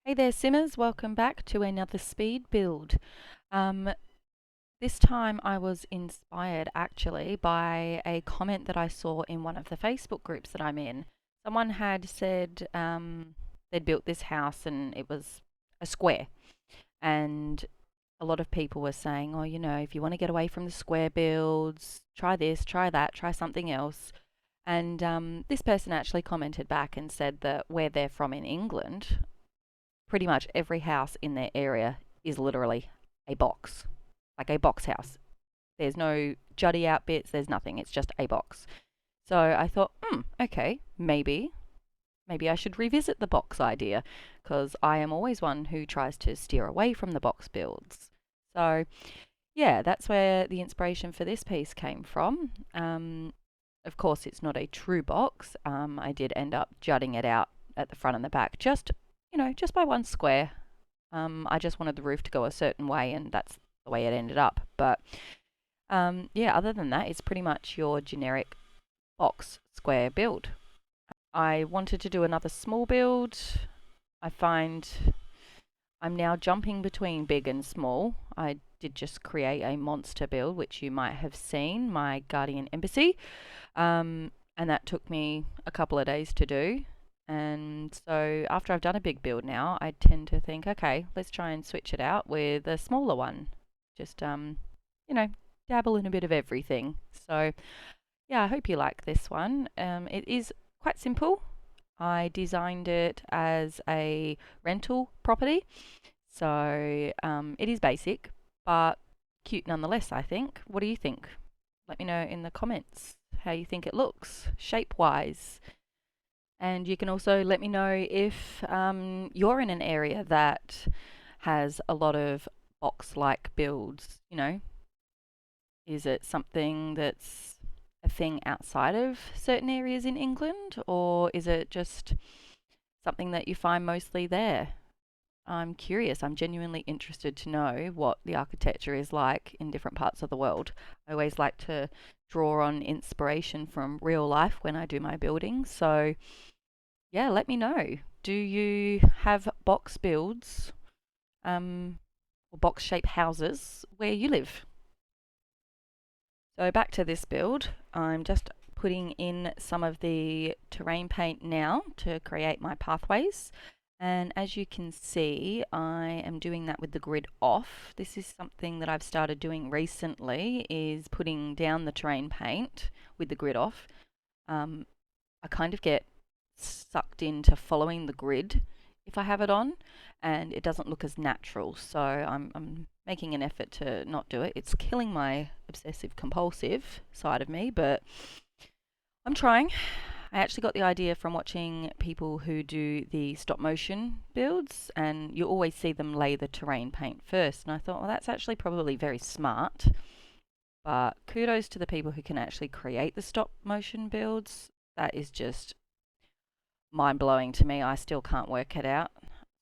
Hey there, Simmers. Welcome back to another speed build. Um, this time I was inspired actually by a comment that I saw in one of the Facebook groups that I'm in. Someone had said they'd built this house and it was a square. And a lot of people were saying, oh, if you want to get away from the square builds, try this, try that, try something else. And this person actually commented back and said that where they're from in England, pretty much every house in their area is literally a box, like a box house. There's no jutty out bits, there's nothing, it's just a box. So I thought, okay, maybe I should revisit the box idea because I am always one who tries to steer away from the box builds. So yeah, that's where the inspiration for this piece came from. Of course, it's not a true box. I did end up jutting it out at the front and the back, just by one square. I just wanted the roof to go a certain way, and that's the way it ended up. But yeah, other than that, it's pretty much your generic box square build. I wanted to do another small build. I find I'm now jumping between big and small. I did just create a monster build, which you might have seen, my Guardian Embassy. And that took me a couple of days to do. And so after I've done a big build now, I tend to think, okay, let's try and switch it out with a smaller one. Just, you know, dabble in a bit of everything. So yeah, I hope you like this one. It is quite simple. I designed it as a rental property. So it is basic, but cute nonetheless, I think. What do you think? Let me know in the comments how you think it looks, shape-wise. And you can also let me know if you're in an area that has a lot of box-like builds. Is it something that's a thing outside of certain areas in England, or is it just something that you find mostly there? I'm curious. I'm genuinely interested to know what the architecture is like in different parts of the world. I always like to draw on inspiration from real life when I do my building. So, yeah, let me know. Do you have box builds or box shaped houses where you live? So, back to this build, I'm just putting in some of the terrain paint now to create my pathways. And as you can see, I am doing that with the grid off. This is something that I've started doing recently, is putting down the terrain paint with the grid off. I kind of get sucked into following the grid if I have it on, and it doesn't look as natural. So I'm making an effort to not do it. It's killing my obsessive compulsive side of me, but I'm trying. I actually got the idea from watching people who do the stop motion builds, and you always see them lay the terrain paint first. And I thought, well, that's actually probably very smart. But kudos to the people who can actually create the stop motion builds. That is just mind blowing to me. I still can't work it out.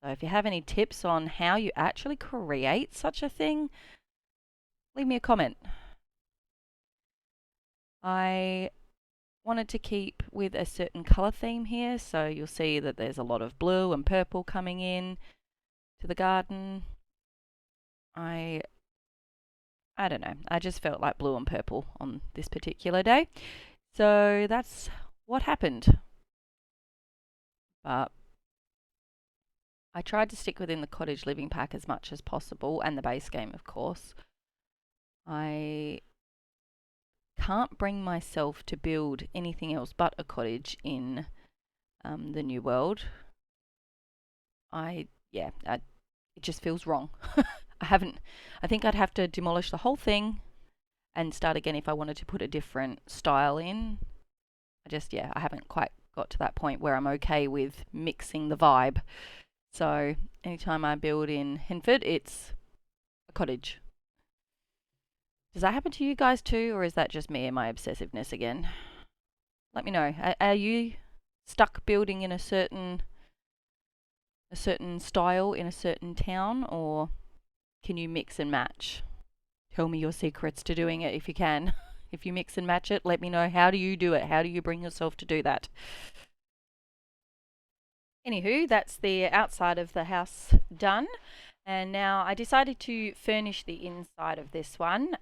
So if you have any tips on how you actually create such a thing, leave me a comment. I wanted to keep with a certain color theme here, so you'll see that there's a lot of blue and purple coming in to the garden. I don't know. I just felt like blue and purple on this particular day. So that's what happened. But I tried to stick within the cottage living pack as much as possible, and the base game, of course. I can't bring myself to build anything else but a cottage in the new world. It just feels wrong. I think I'd have to demolish the whole thing and start again if I wanted to put a different style in. I haven't quite got to that point where I'm okay with mixing the vibe. So anytime I build in Henford, it's a cottage. Does that happen to you guys too, or is that just me and my obsessiveness again? Let me know. Are you stuck building in a certain style in a certain town, or can you mix and match? Tell me your secrets to doing it if you can. If you mix and match it, let me know. How do you do it? How do you bring yourself to do that? Anywho, that's the outside of the house done. And now I decided to furnish the inside of this one.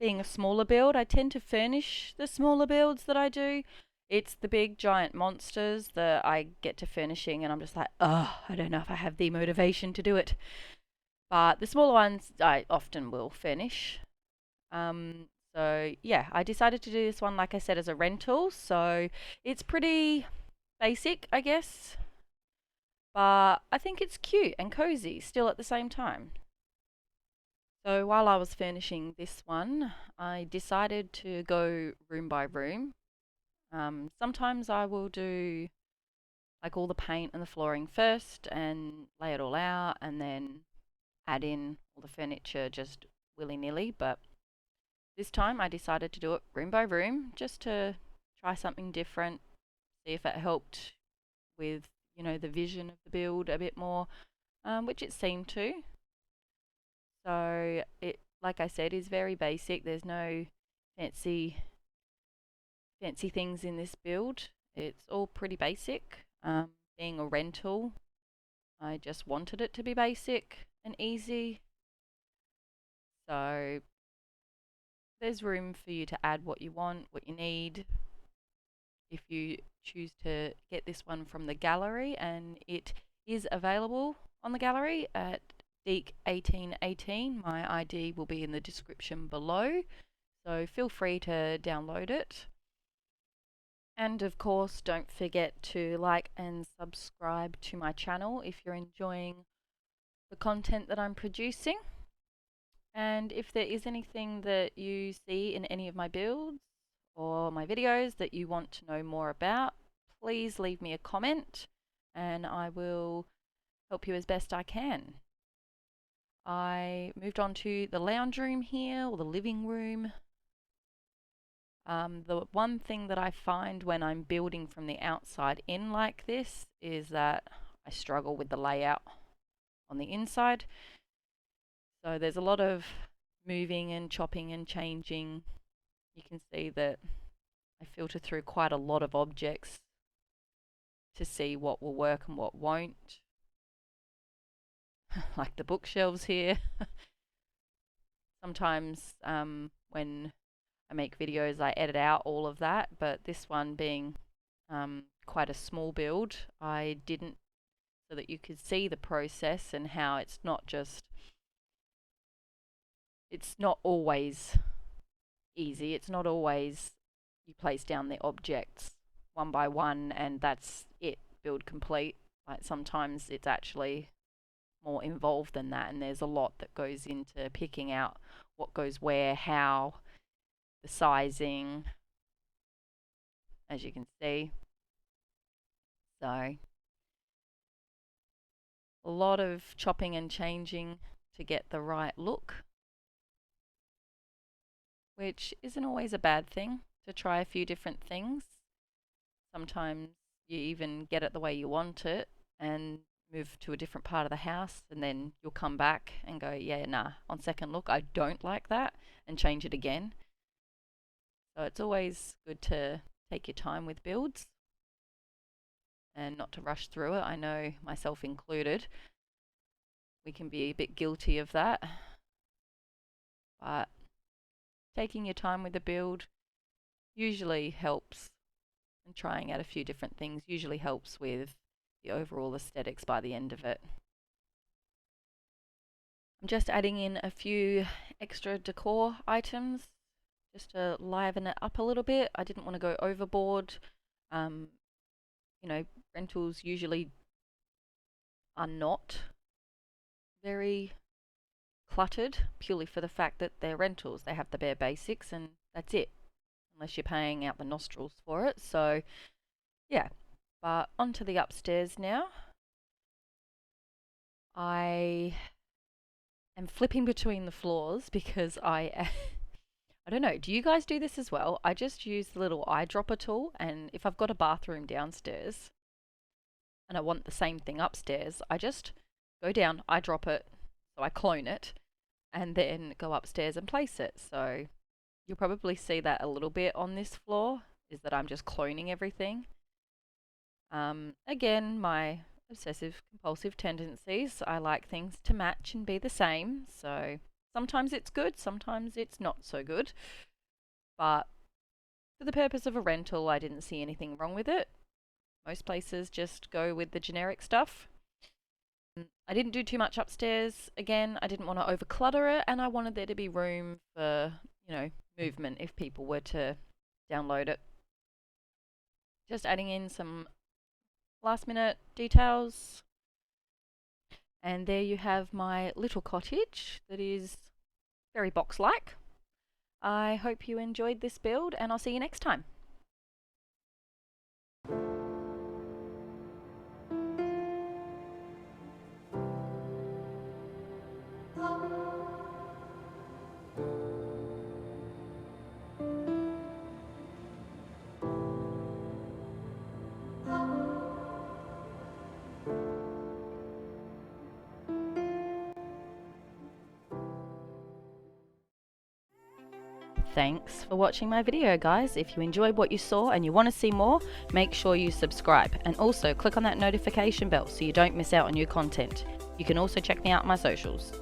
Being a smaller build, I tend to furnish the smaller builds that I do. It's the big giant monsters that I get to furnishing, and I'm just like, oh, I don't know if I have the motivation to do it. But the smaller ones, I often will furnish. So yeah, I decided to do this one, like I said, as a rental. So it's pretty basic, I guess, but I think it's cute and cozy still at the same time. So while I was furnishing this one, I decided to go room by room. Sometimes I will do like all the paint and the flooring first and lay it all out and then add in all the furniture just willy nilly. But this time I decided to do it room by room just to try something different, see if it helped with, the vision of the build a bit more, which it seemed to. So it, like I said, is very basic. There's no fancy things in this build. It's all pretty basic. Being a rental, I just wanted it to be basic and easy. So there's room for you to add what you want, what you need. If you choose to get this one from the gallery, and it is available on the gallery at Deek1818. My ID will be in the description below, so feel free to download it. And of course, don't forget to like and subscribe to my channel if you're enjoying the content that I'm producing. And if there is anything that you see in any of my builds or my videos that you want to know more about, please leave me a comment and I will help you as best I can. I moved on to the lounge room here, or the living room. The one thing that I find when I'm building from the outside in like this is that I struggle with the layout on the inside. So there's a lot of moving and chopping and changing. You can see that I filter through quite a lot of objects to see what will work and what won't. Like the bookshelves here. Sometimes when I make videos I edit out all of that, but this one being quite a small build, I didn't, so that you could see the process and how it's not always easy. It's not always you place down the objects one by one and that's it, build complete. Like sometimes it's actually more involved than that, and there's a lot that goes into picking out what goes where, how, the sizing, as you can see. So a lot of chopping and changing to get the right look, which isn't always a bad thing, to try a few different things. Sometimes you even get it the way you want it and move to a different part of the house, and then you'll come back and go, yeah, nah, on second look, I don't like that, and change it again. So it's always good to take your time with builds and not to rush through it. I know, myself included, we can be a bit guilty of that. But taking your time with the build usually helps, and trying out a few different things usually helps with the overall aesthetics by the end of it. I'm just adding in a few extra decor items just to liven it up a little bit. I didn't want to go overboard. Rentals usually are not very cluttered, purely for the fact that they're rentals. They have the bare basics and that's it, unless you're paying out the nostrils for it. So yeah, but onto the upstairs now. I am flipping between the floors because I don't know, do you guys do this as well? I just use the little eyedropper tool, and if I've got a bathroom downstairs and I want the same thing upstairs, I just go down, eyedrop it, so I clone it, and then go upstairs and place it. So you'll probably see that a little bit on this floor, is that I'm just cloning everything. Again, my obsessive compulsive tendencies. I like things to match and be the same. So sometimes it's good, sometimes it's not so good. But for the purpose of a rental, I didn't see anything wrong with it. Most places just go with the generic stuff. I didn't do too much upstairs. Again, I didn't want to overclutter it, and I wanted there to be room for, movement if people were to download it. Just adding in some last minute details. And there you have my little cottage that is very box-like. I hope you enjoyed this build, and I'll see you next time. Thanks for watching my video, guys. If you enjoyed what you saw and you want to see more, make sure you subscribe, and also click on that notification bell so you don't miss out on new content. You can also check me out on my socials.